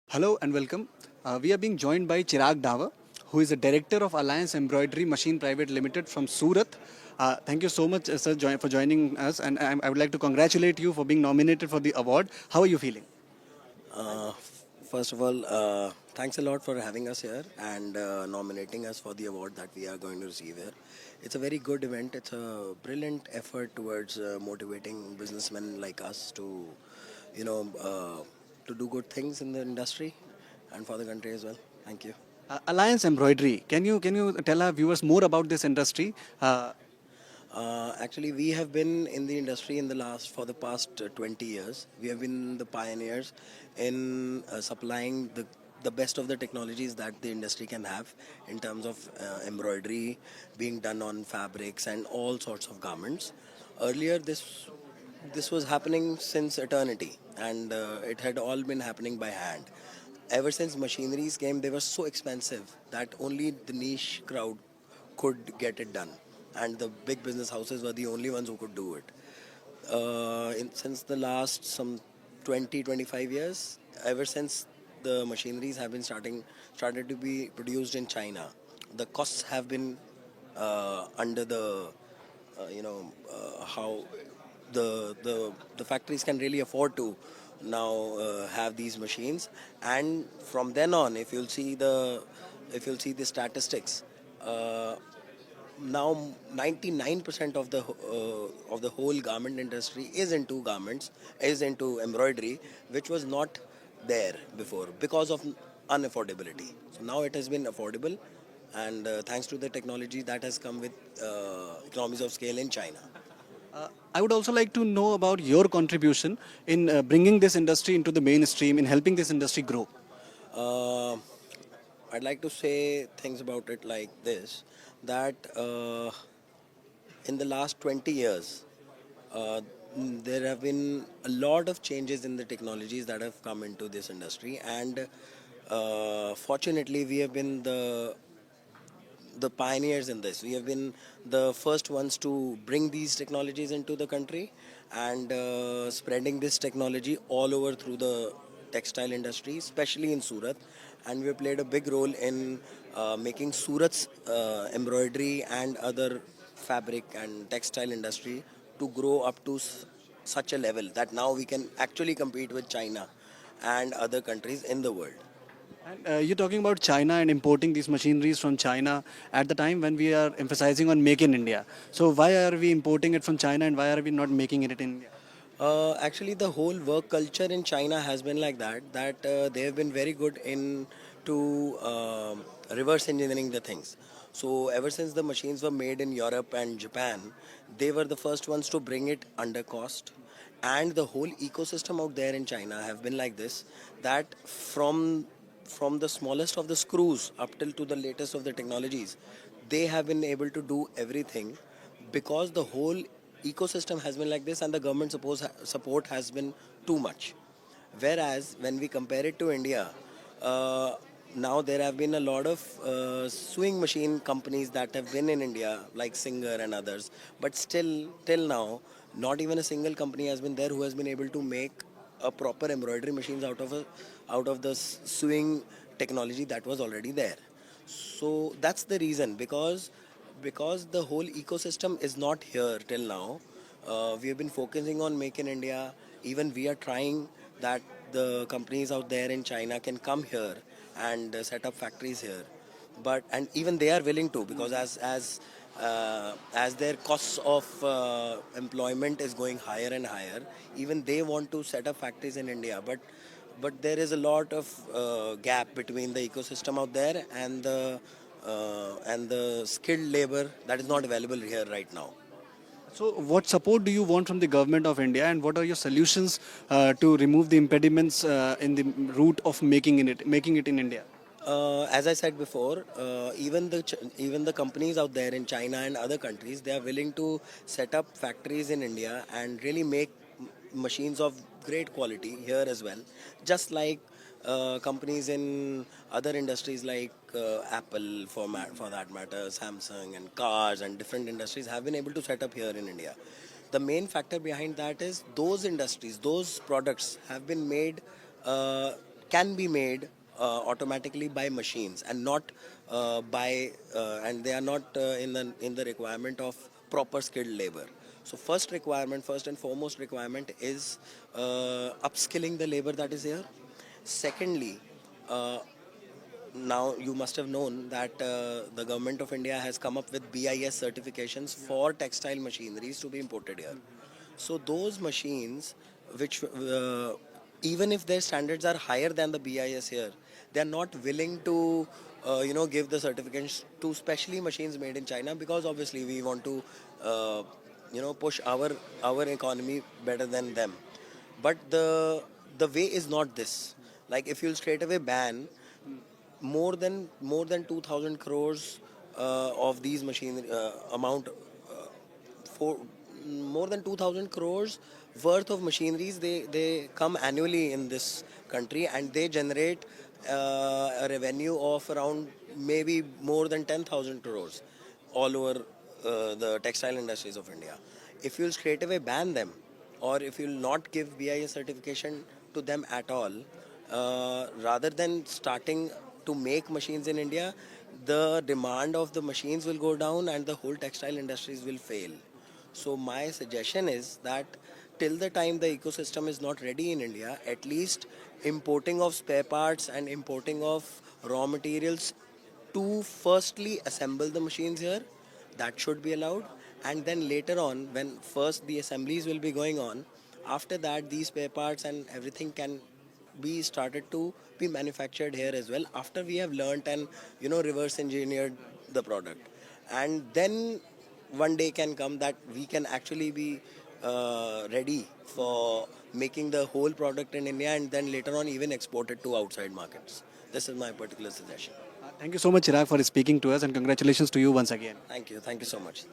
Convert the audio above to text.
Hello and welcome. We are being joined by Chirag Dawa, who is the director of Alliance Embroidery Machine Private Limited from Surat. Thank you so much, sir, for joining us, and I would like to congratulate you for being nominated for the award. How are you feeling? First of all, thanks a lot for having us here and nominating us for the award that we are going to receive here. It's a very good event. It's a brilliant effort towards motivating businessmen like us to, you know, uh, to do good things in the industry and for the country as well. Thank you. Alliance Embroidery. Can you tell our viewers more about this industry? Actually, we have been in the industry for the past 20 years. We have been the pioneers in supplying the best of the technologies that the industry can have in terms of embroidery being done on fabrics and all sorts of garments. Earlier, this was happening since eternity, and it had all been happening by hand. Ever since machineries came, they were so expensive that only the niche crowd could get it done, and the big business houses were the only ones who could do it. Since the last some 20-25 years, ever since the machineries have been started to be produced in China, the costs have been under the how the factories can really afford to now have these machines. And from then on, if you'll see the statistics, uh, now 99% of the whole garment industry is into embroidery, which was not there before because of unaffordability. So now it has been affordable, and thanks to the technology that has come with economies of scale in China. I would also like to know about your contribution in bringing this industry into the mainstream, in helping this industry grow. uh, I'd like to say things about it like this, that in the last 20 years, uh, there have been a lot of changes in the technologies that have come into this industry, and fortunately, we have been the pioneers in this. We have been the first ones to bring these technologies into the country and spreading this technology all over through the textile industry, especially in Surat. And we have played a big role in making Surat's embroidery and other fabric and textile industry to grow up to such a level that now we can actually compete with China and other countries in the world. And you're talking about China and importing these machineries from China at the time when we are emphasizing on make in India. So why are we importing it from China and why are we not making it in India? Actually, the whole work culture in China has been like that they have been very good in to reverse engineering the things. So ever since the machines were made in Europe and Japan, they were the first ones to bring it under cost. And the whole ecosystem out there in China have been like this, that from the smallest of the screws up till to the latest of the technologies, they have been able to do everything because the whole ecosystem has been like this, and the government support has been too much. Whereas when we compare it to India, uh, now there have been a lot of sewing machine companies that have been in India, like Singer and others, but still, till now, not even a single company has been there who has been able to make a proper embroidery machines out of the sewing technology that was already there. So that's the reason, because the whole ecosystem is not here till now. We have been focusing on Make in India. Even we are trying that the companies out there in China can come here and set up factories here. But and even they are willing to, because as their costs of employment is going higher and higher, even they want to set up factories in India. But there is a lot of gap between the ecosystem out there and the skilled labor that is not available here right now. So what support do you want from the government of India and what are your solutions to remove the impediments in the route of making it in India? As I said before, even the companies out there in China and other countries, they are willing to set up factories in India and really make machines of great quality here as well. Just like companies in other industries like Apple, for that matter, Samsung and cars and different industries have been able to set up here in India. The main factor behind that is those industries, those products have been made. Uh, can be made automatically by machines and not and they are not in the requirement of proper skilled labor. So first and foremost requirement is upskilling the labor that is here. Secondly, uh, now you must have known that the government of India has come up with BIS certifications for textile machineries to be imported here. So those machines, which even if their standards are higher than the BIS here, they are not willing to give the certifications to specially machines made in China, because obviously we want to push our economy better than them. But the way is not this. Like if you'll straight away ban more than 2,000 crores of these machine amount for more than 2,000 crores worth of machineries, they come annually in this country, and they generate a revenue of around maybe more than 10,000 crores all over the textile industries of India. If you'll straight away ban them, or if you'll not give BIS certification to them at all, rather than starting to make machines in India, the demand of the machines will go down and the whole textile industries will fail. So my suggestion is that till the time the ecosystem is not ready in India, at least importing of spare parts and importing of raw materials to firstly assemble the machines here, that should be allowed. And then later on, when first the assemblies will be going on, after that these spare parts and everything can be started to be manufactured here as well, after we have learnt and reverse engineered the product. And then one day can come that we can actually be ready for making the whole product in India, and then later on even export it to outside markets. This is my particular suggestion. Thank you so much, Chirag, for speaking to us, and congratulations to you once again. Thank you so much.